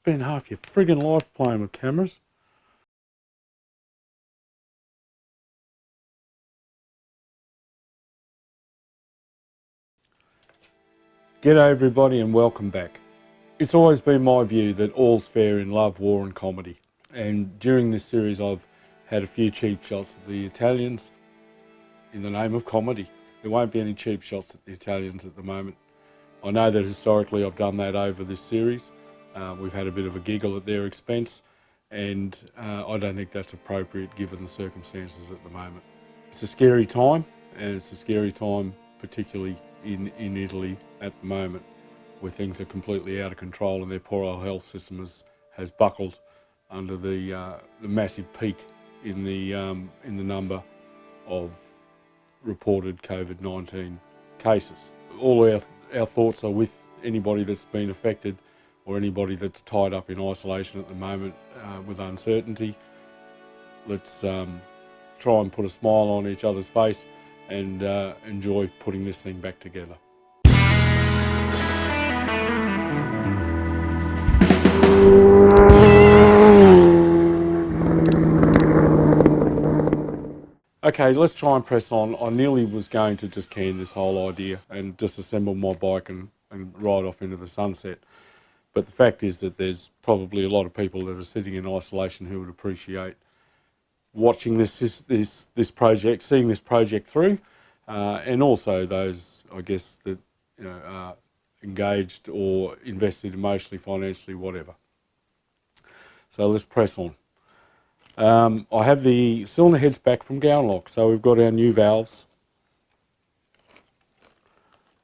spend half your friggin' life playing with cameras. G'day everybody and welcome back. It's always been my view that all's fair in love, war and comedy. And during this series I've had a few cheap shots at the Italians in the name of comedy. There won't be any cheap shots at the Italians at the moment. I know that historically I've done that over this series. We've had a bit of a giggle at their expense, and I don't think that's appropriate given the circumstances at the moment. It's a scary time, and it's a scary time particularly in Italy at the moment, where things are completely out of control and their poor old health system has buckled under the massive peak in the number of reported COVID-19 cases. All our thoughts are with anybody that's been affected or anybody that's tied up in isolation at the moment with uncertainty. Let's try and put a smile on each other's face and enjoy putting this thing back together. Okay, let's try and press on. I nearly was going to just can this whole idea and just assemble my bike and ride off into the sunset. But the fact is that there's probably a lot of people that are sitting in isolation who would appreciate watching this project, seeing this project through, and also those, I guess, that are engaged or invested emotionally, financially, whatever. So let's press on. I have the cylinder heads back from Gownlock, so we've got our new valves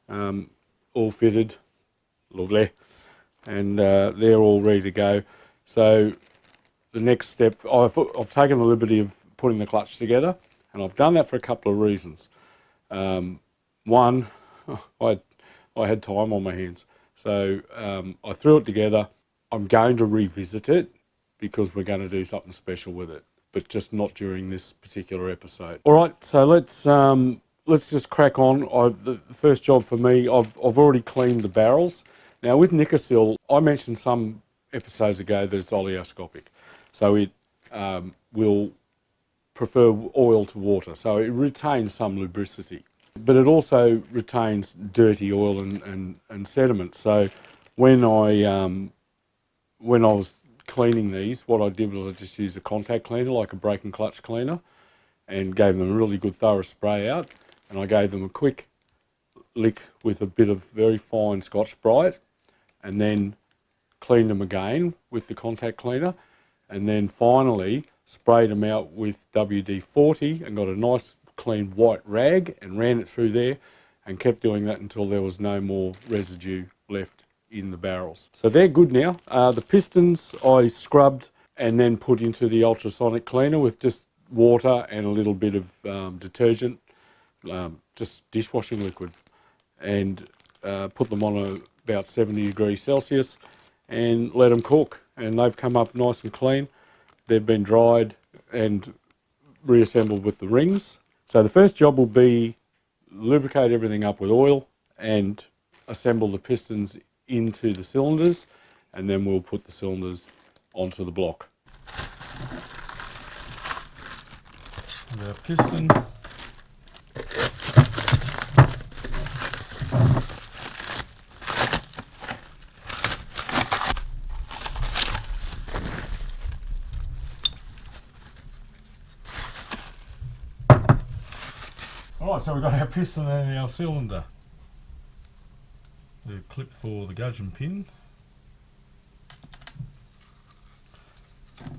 all fitted, lovely, and they're all ready to go. So the next step, I've taken the liberty of putting the clutch together, and I've done that for a couple of reasons. One, I had time on my hands, so I threw it together. I'm going to revisit it because we're going to do something special with it, but just not during this particular episode. All right, so let's just crack on. The first job for me, I've already cleaned the barrels. Now with Nicosil, I mentioned some episodes ago that it's oleoscopic, so it will prefer oil to water, so it retains some lubricity, but it also retains dirty oil and sediment. So when I was cleaning these, what I did was I just used a contact cleaner, like a brake and clutch cleaner, and gave them a really good thorough spray out, and I gave them a quick lick with a bit of very fine Scotch-Brite, and then cleaned them again with the contact cleaner, and then finally sprayed them out with WD-40 and got a nice clean white rag and ran it through there, and kept doing that until there was no more residue left in the barrels. So they're good now. The pistons I scrubbed and then put into the ultrasonic cleaner with just water and a little bit of detergent, just dishwashing liquid, and put them on about 70 degrees Celsius and let them cook, and they've come up nice and clean. They've been dried and reassembled with the rings. So the first job will be lubricate everything up with oil and assemble the pistons into the cylinders, and then we'll put the cylinders onto the block. Our piston. Alright, so we've got our piston and our cylinder. The clip for the gudgeon pin.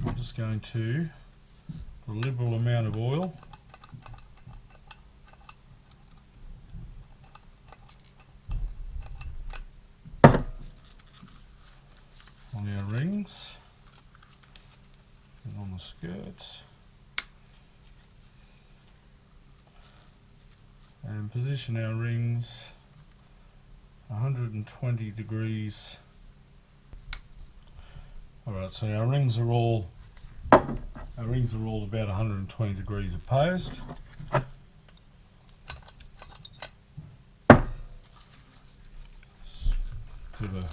I'm just going to put a liberal amount of oil on our rings and on the skirts, and position our rings 120 degrees. Alright, so our rings are all about 120 degrees opposed. Put a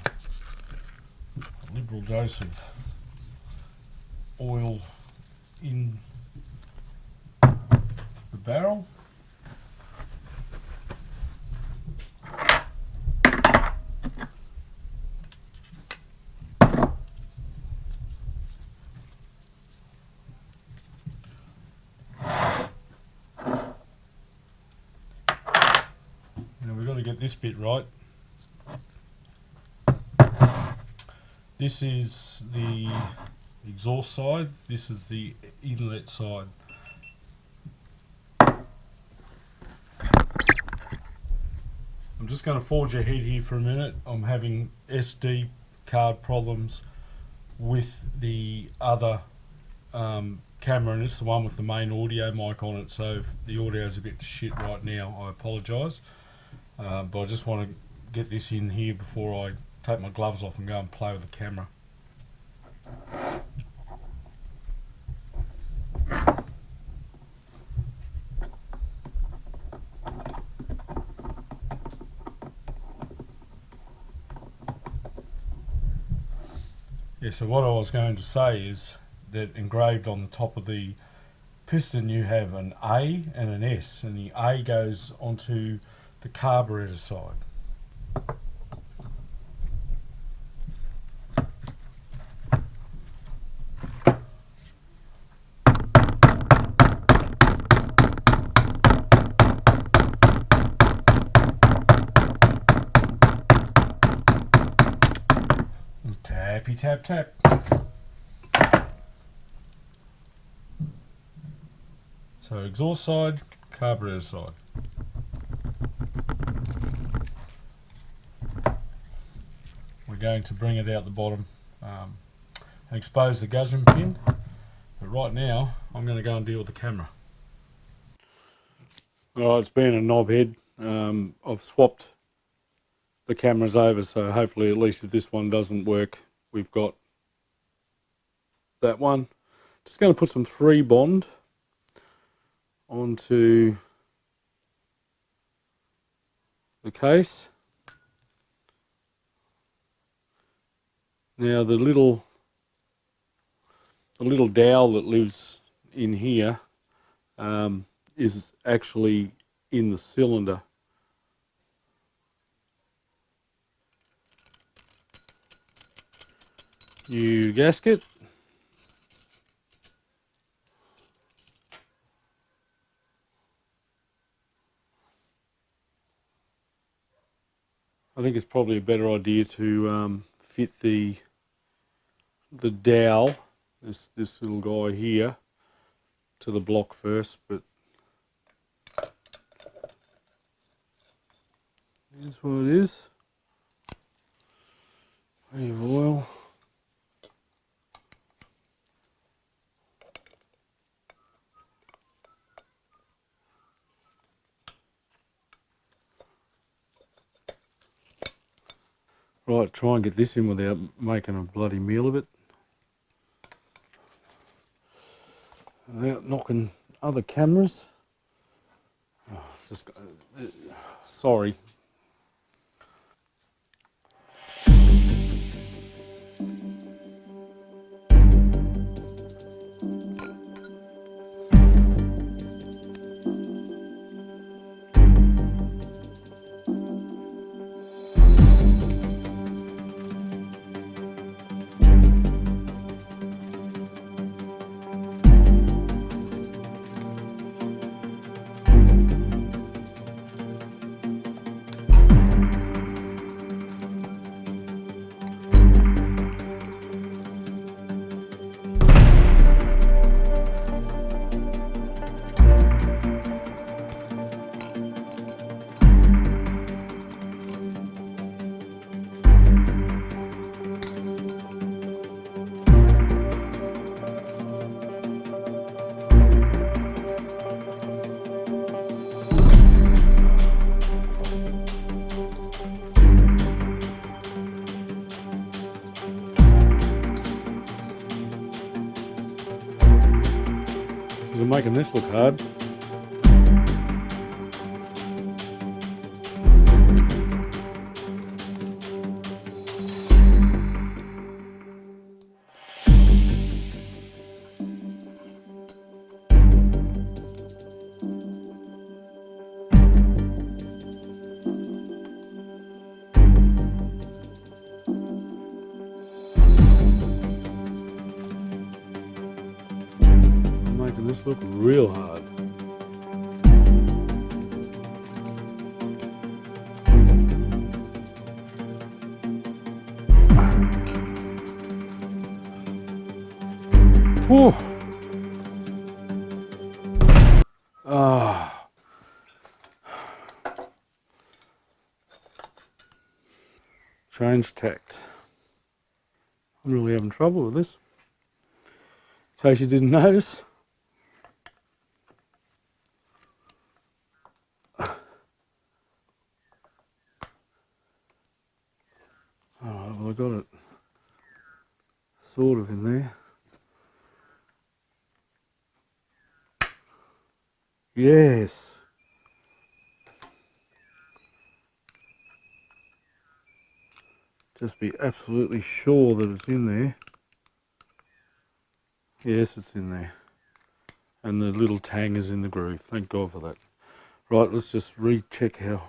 liberal dose of oil in the barrel. Now we've got to get this bit right. This is the exhaust side, this is the inlet side. I'm just going to forge ahead here for a minute. I'm having SD card problems with the other camera, and it's the one with the main audio mic on it, so if the audio is a bit shit right now, I apologise. But I just want to get this in here before I take my gloves off and go and play with the camera. Yeah, so what I was going to say is that engraved on the top of the piston you have an A and an S, and the A goes onto the carburetor side. Tappy tap tap. So exhaust side, carburetor side. We're going to bring it out the bottom and expose the gudgeon pin. But right now, I'm going to go and deal with the camera. Alright, it's been a knobhead. I've swapped the cameras over, so hopefully at least if this one doesn't work, we've got that one. Just going to put some 3-bond onto the case. Now the little dowel that lives in here is actually in the cylinder. New gasket. I think it's probably a better idea to fit the dowel, this little guy here, to the block first, but here's what it is. Plenty of oil. Right, try and get this in without making a bloody meal of it. Without knocking other cameras. Oh, sorry. I'm making this look hard. this look real hard. Whew. Ah. Change tact. I'm really having trouble with this. In case you didn't notice. Alright, well I got it sort of in there. Yes. Just be absolutely sure that it's in there. Yes, it's in there. And the little tang is in the groove. Thank God for that. Right, let's just recheck our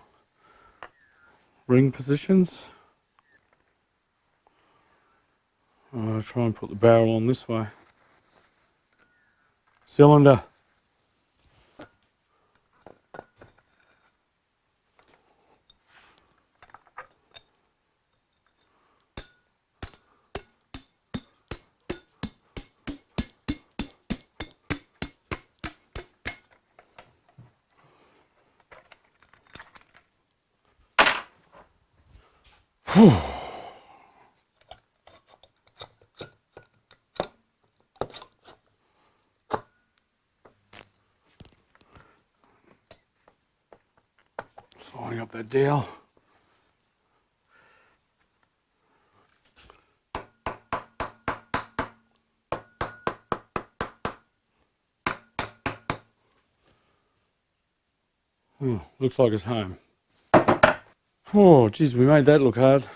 ring positions. I'll try and put the barrel on this way. Cylinder. Sliding up that dowel. Looks like it's home. Oh, geez, we made that look hard.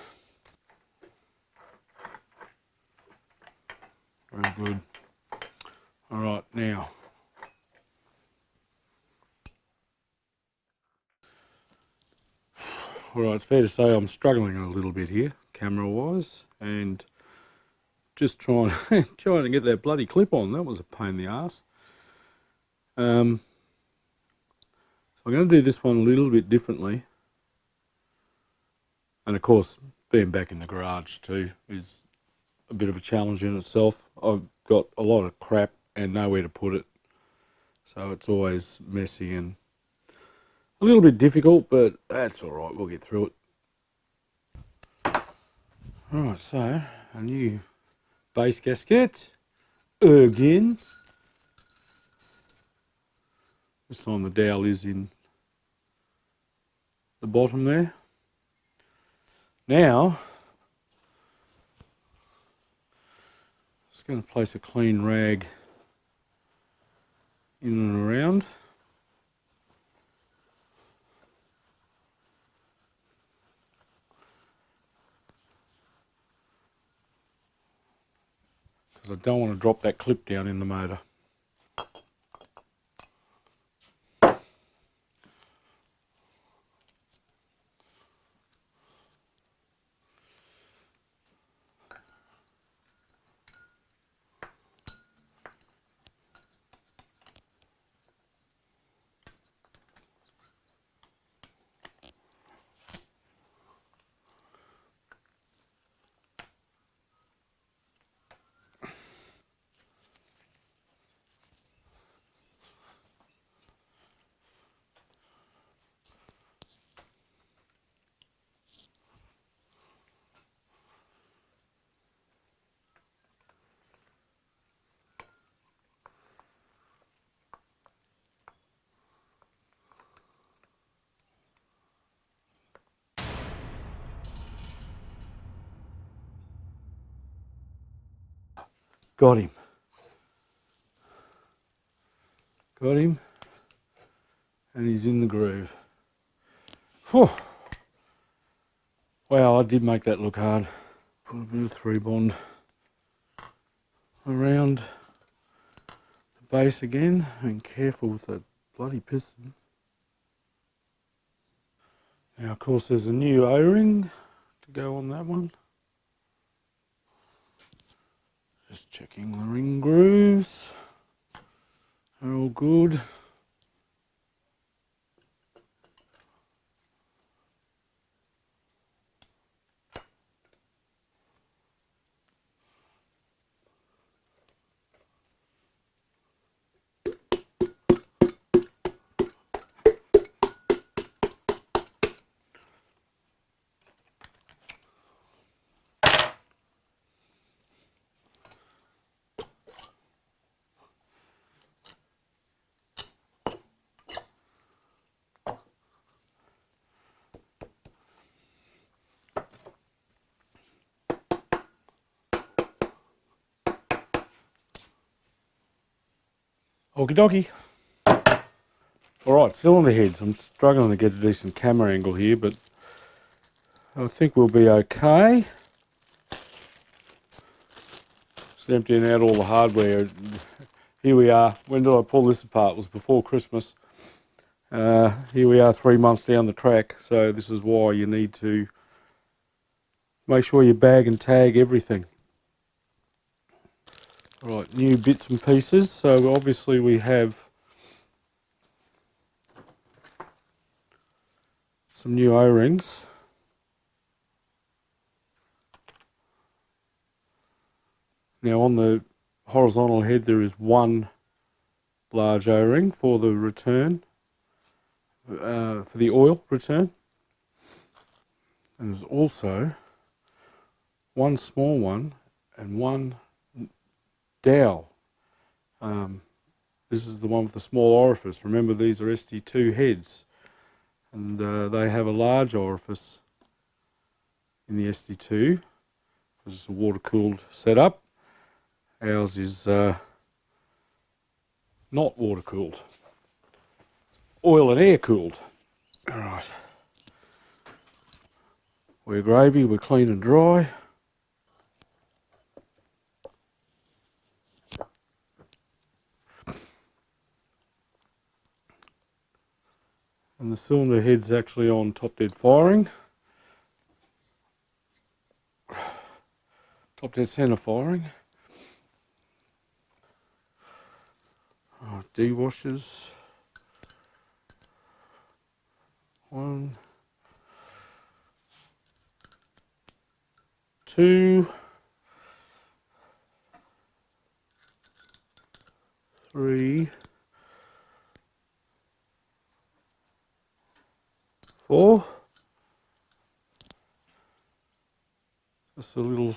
Very good. All right, now. All right, it's fair to say I'm struggling a little bit here, camera-wise, and just trying to get that bloody clip on. That was a pain in the ass. So I'm going to do this one a little bit differently. And of course, being back in the garage too is a bit of a challenge in itself. I've got a lot of crap and nowhere to put it. So it's always messy and a little bit difficult, but that's all right. We'll get through it. All right, so a new base gasket again. This time the dowel is in the bottom there. Now, just going to place a clean rag in and around. Because I don't want to drop that clip down in the motor. Got him. Got him. And he's in the groove. Whew. Wow, I did make that look hard. Put a bit of 3-bond around the base again. And careful with that bloody piston. Now, of course, there's a new O-ring to go on that one. Just checking the ring grooves. They're all good. Okie dokie. Alright, cylinder heads. I'm struggling to get a decent camera angle here, but I think we'll be okay. Just emptying out all the hardware. Here we are. When did I pull this apart? It was before Christmas. Here we are 3 months down the track, so this is why you need to make sure you bag and tag everything. Right, new bits and pieces. So obviously we have some new O-rings. Now on the horizontal head there is one large O-ring for the return, for the oil return. And there's also one small one and one dowel. This is the one with the small orifice. Remember, these are SD2 heads, and they have a large orifice in the SD2 because it's a water-cooled setup. Ours is not water-cooled, oil and air-cooled. All right, we're gravy, we're clean and dry. And the cylinder head's actually on top dead firing. Top dead centre firing. D-washers. 1, 2, 3, 4. Just a little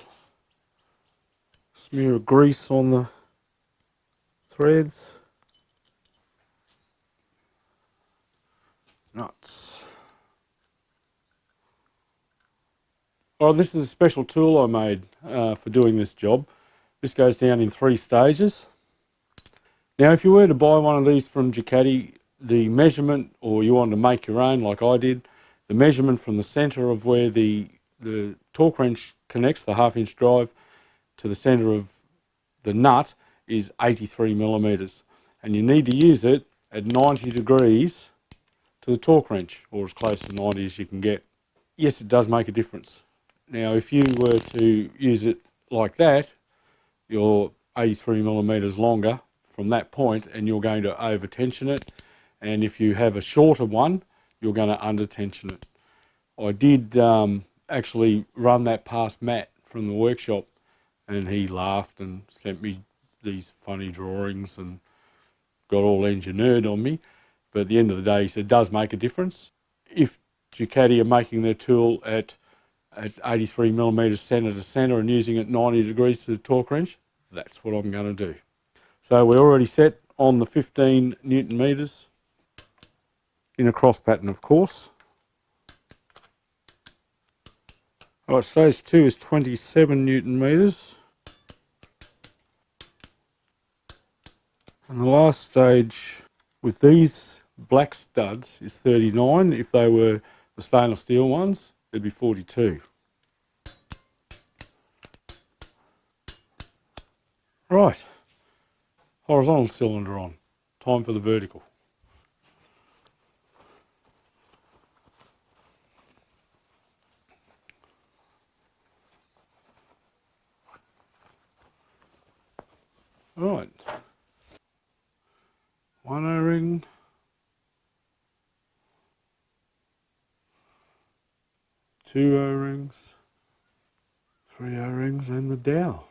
smear of grease on the threads. Nuts. Oh, this is a special tool I made for doing this job. This goes down in 3 stages. Now, if you were to buy one of these from Ducati, the measurement, or you want to make your own like I did, the measurement from the centre of where the torque wrench connects, the 1/2 inch drive, to the centre of the nut is 83 millimetres. And you need to use it at 90 degrees to the torque wrench, or as close to 90 as you can get. Yes, it does make a difference. Now, if you were to use it like that, you're 83 millimetres longer from that point, and you're going to over tension it. And if you have a shorter one, you're going to under tension it. I did actually run that past Matt from the workshop, and he laughed and sent me these funny drawings and got all engineered on me. But at the end of the day, he said it does make a difference. If Ducati are making their tool at 83 millimetres centre to centre and using it 90 degrees to the torque wrench, that's what I'm going to do. So we're already set on the 15 Newton metres in a cross pattern, of course. All right, stage 2 is 27 Newton metres. And the last stage with these black studs is 39. If they were the stainless steel ones, it'd be 42. Right, horizontal cylinder on. Time for the vertical. Right. 2 O-rings, 3 O-rings and the dowel.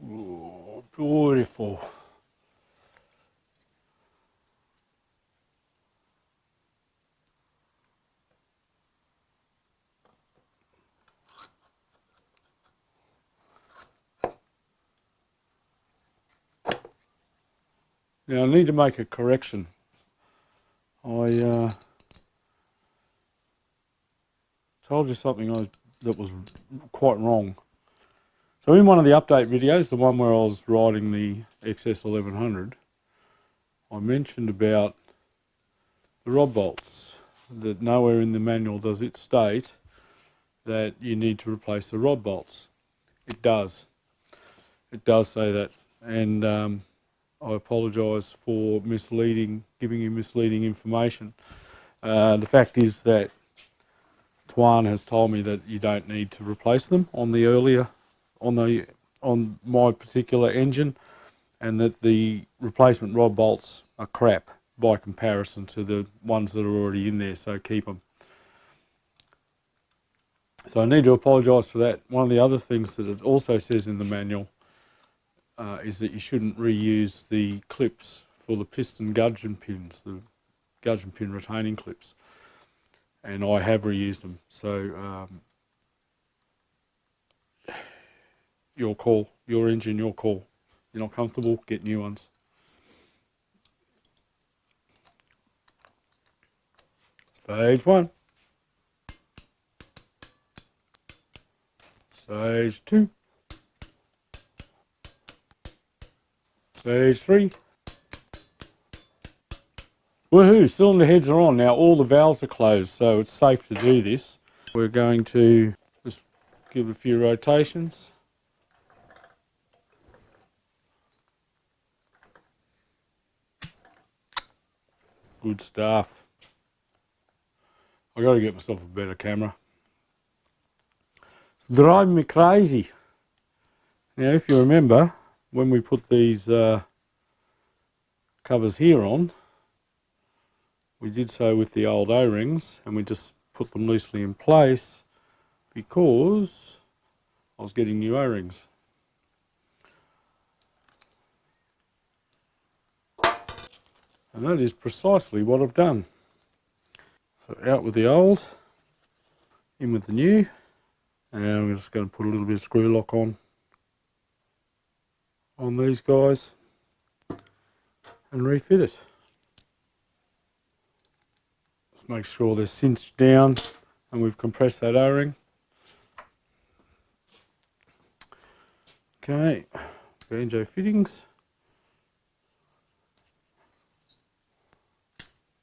Oh, beautiful. Now I need to make a correction. I told you something that was quite wrong. So in one of the update videos, the one where I was riding the XS 1100, I mentioned about the rod bolts, that nowhere in the manual does it state that you need to replace the rod bolts. It does. It does say that, and I apologise for giving you misleading information. The fact is that Tuan has told me that you don't need to replace them on my particular engine, and that the replacement rod bolts are crap by comparison to the ones that are already in there, so keep them. So I need to apologise for that. One of the other things that it also says in the manual is that you shouldn't reuse the clips for the piston gudgeon pins, the gudgeon pin retaining clips. And I have reused them. So your call, your engine, your call. You're not comfortable, get new ones. Stage 1. Stage 2. Stage 3. Woohoo, cylinder heads are on. Now all the valves are closed, so it's safe to do this. We're going to just give it a few rotations. Good stuff. I got to get myself a better camera. It's driving me crazy. Now if you remember, when we put these covers here on, we did so with the old O-rings, and we just put them loosely in place because I was getting new O-rings. And that is precisely what I've done. So out with the old, in with the new, and I'm just going to put a little bit of screw lock on these guys and refit it. Just make sure they're cinched down and we've compressed that O-ring. Okay, banjo fittings.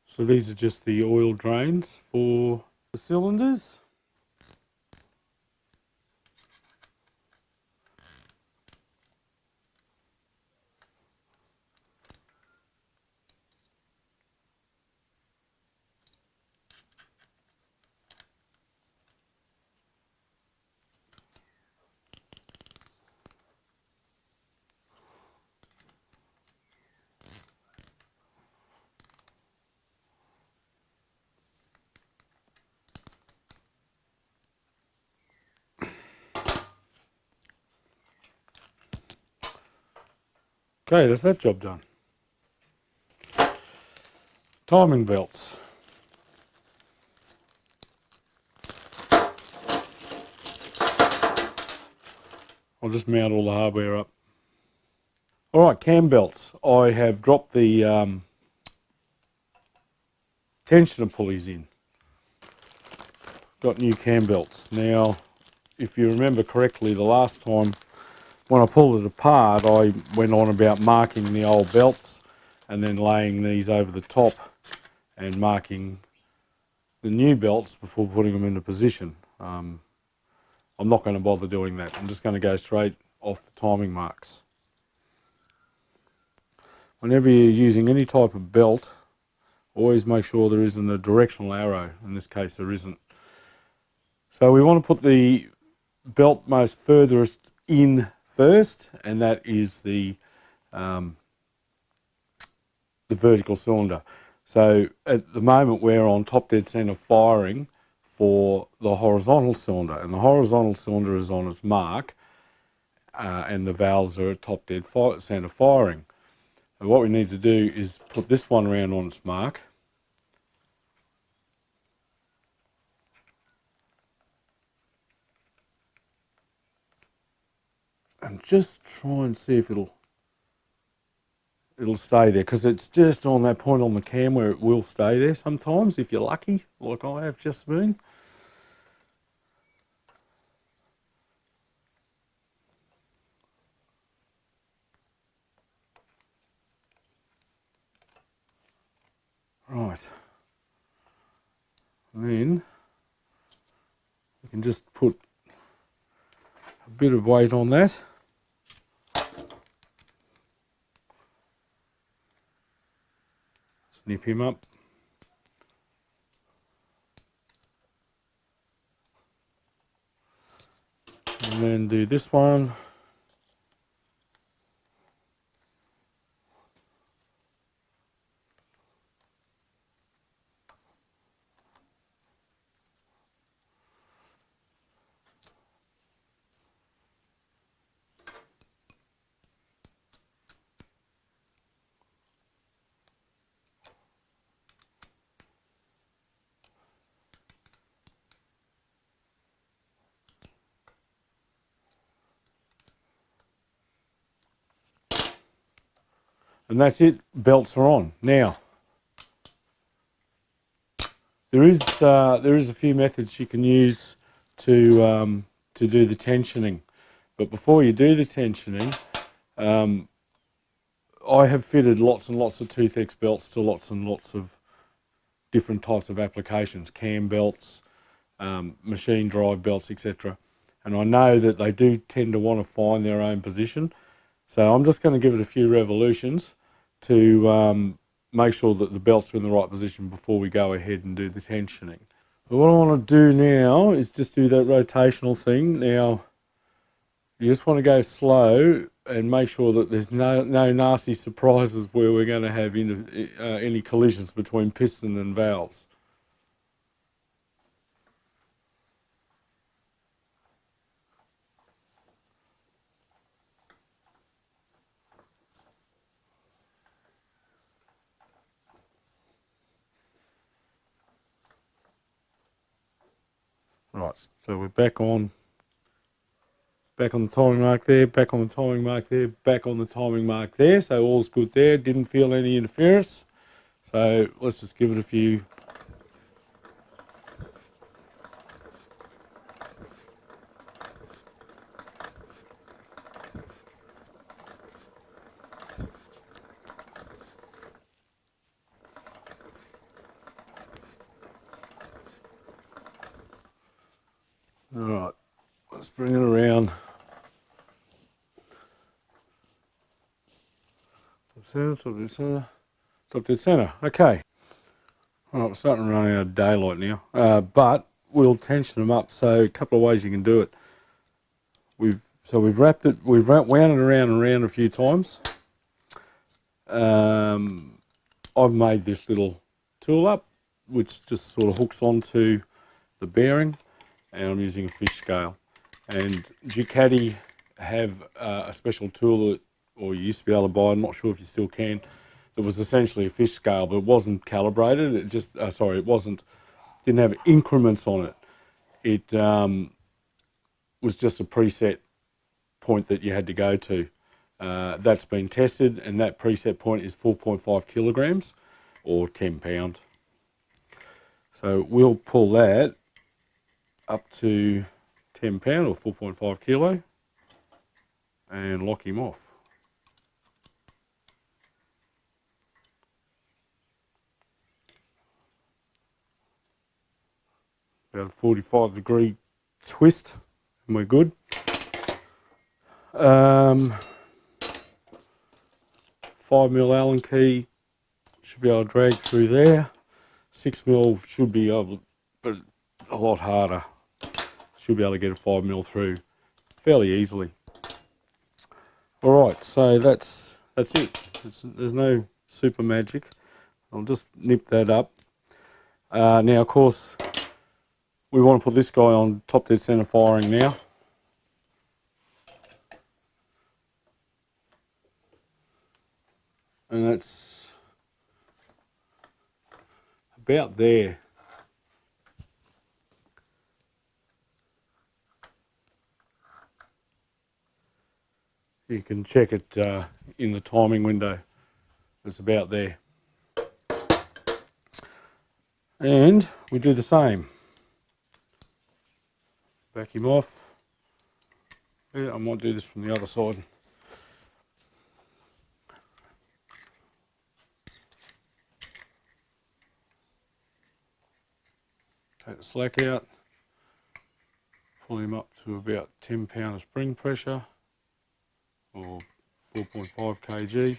So these are just the oil drains for the cylinders. Okay, that's that job done. Timing belts. I'll just mount all the hardware up. Alright, cam belts. I have dropped the tensioner pulleys in. Got new cam belts. Now, if you remember correctly, the last time when I pulled it apart, I went on about marking the old belts and then laying these over the top and marking the new belts before putting them into position. I'm not going to bother doing that. I'm just going to go straight off the timing marks. Whenever you're using any type of belt, always make sure there isn't a directional arrow. In this case, there isn't. So we want to put the belt most furthest in first, and that is the the vertical cylinder. So at the moment we're on top dead center firing for the horizontal cylinder, and the horizontal cylinder is on its mark, and the valves are at top dead center firing. And what we need to do is put this one around on its mark. And just try and see if it'll stay there, because it's just on that point on the cam where it will stay there sometimes if you're lucky, like I have just been. Right, and then we can just put a bit of weight on that. Snip him up. And then do this one. And that's it, belts are on. Now, there is a few methods you can use to do the tensioning. But before you do the tensioning, I have fitted lots and lots of Tooth-X belts to lots and lots of different types of applications, cam belts, machine drive belts, etc. And I know that they do tend to want to find their own position. So I'm just going to give it a few revolutions to make sure that the belts are in the right position before we go ahead and do the tensioning. But what I want to do now is just do that rotational thing. Now, you just want to go slow and make sure that there's no nasty surprises where we're going to have any collisions between piston and valves. Right, so we're back on the timing mark there, back on the timing mark there, back on the timing mark there. So all's good there, didn't feel any interference. So let's just give it a few. All right, let's bring it around. Top dead center. Okay. All right, we're starting to run out of daylight now, but we'll tension them up. So a couple of ways you can do it. We've wrapped it. We've wound it around and around a few times. I've made this little tool up, which just sort of hooks onto the bearing, and I'm using a fish scale. And DUCATI have a special tool that, or you used to be able to buy, I'm not sure if you still can, that was essentially a fish scale, but it wasn't calibrated. It just, didn't have increments on it. It was just a preset point that you had to go to. That's been tested, and that preset point is 4.5 kilograms or 10 pound. So we'll pull that up to 10 pound or 4.5 kilo and lock him off. About a 45-degree twist, and we're good. 5mm Allen key should be able to drag through there. 6mm should be able, but a lot harder. Should be able to get a 5mm through fairly easily. All right, so that's That's it. There's no super magic. I'll just nip that up. Now, of course, we want to put this guy on top dead center firing now. And that's about there. You can check it in the timing window. It's about there. And we do the same. Back him off. Yeah, I might do this from the other side. Take the slack out. Pull him up to about 10 pound of spring pressure, or 4.5 kg.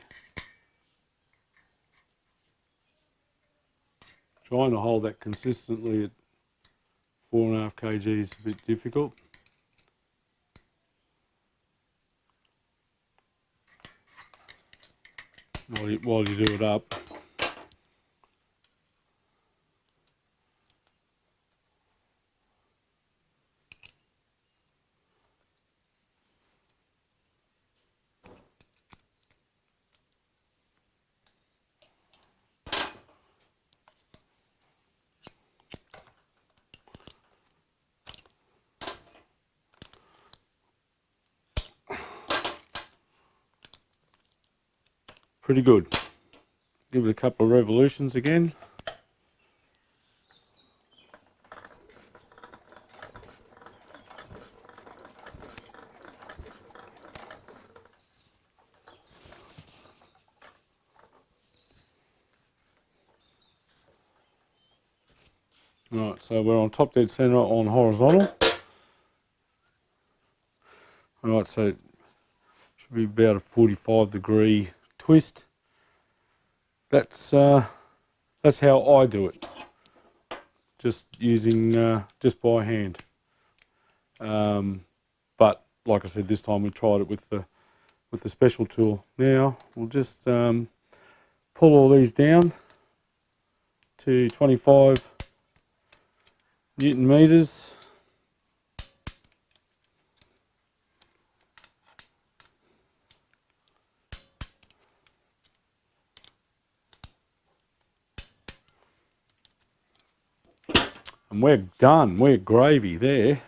Trying to hold that consistently at 4.5 kg is a bit difficult. While you do it up. Pretty good. Give it a couple of revolutions again. Right, so we're on top dead center on horizontal. Alright, so it should be about a 45-degree twist. That's how I do it. Just using just by hand. But like I said, this time we tried it with the special tool. Now we'll just pull all these down to 25 Newton meters. And we're done. We're gravy there.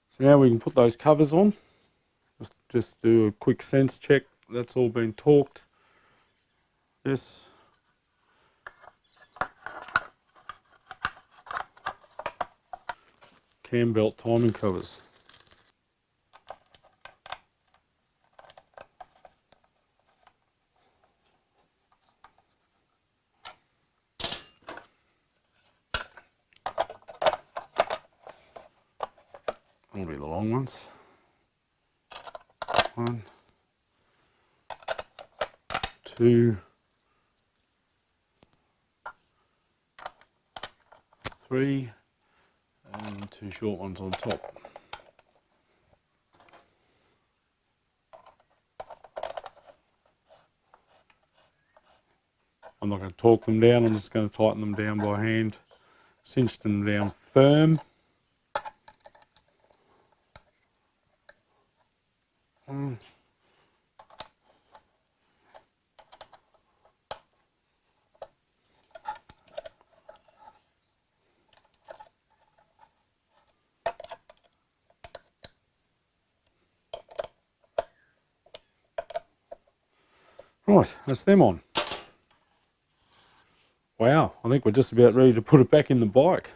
So now we can put those covers on. Just do a quick sense check. That's all been torqued. Yes. Cam belt timing covers. That'll be the long ones. 1, 2, 3, and 2 short ones on top. I'm not going to torque them down, I'm just going to tighten them down by hand, cinch them down firm. Right, that's them on. Wow, I think we're just about ready to put it back in the bike.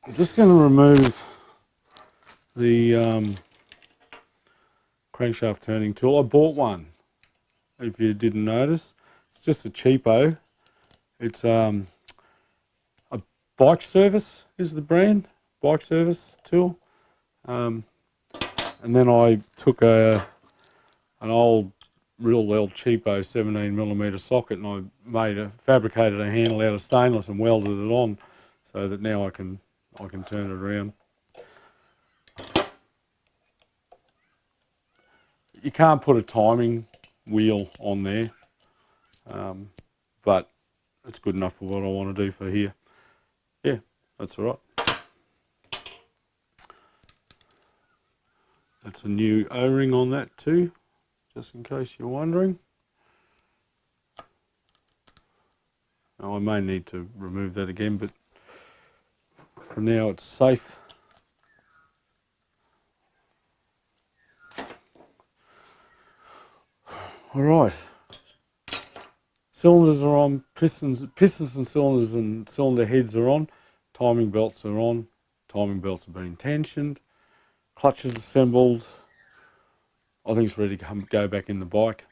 I'm just going to remove the crankshaft turning tool. I bought one, if you didn't notice. It's just a cheapo. It's a Bike Service is the brand, Bike Service tool. And then I took an old real cheapo 17mm socket and I fabricated a handle out of stainless and welded it on so that now I can turn it around. you can't put a timing wheel on there, but it's good enough for what I want to do for here. Yeah, that's all right. That's a new O-ring on that too, just in case you're wondering. Now, I may need to remove that again, but for now it's safe. All right. Cylinders are on, pistons and cylinders and cylinder heads are on, timing belts are on, timing belts are being tensioned, clutch is assembled. I think it's ready to go back in the bike.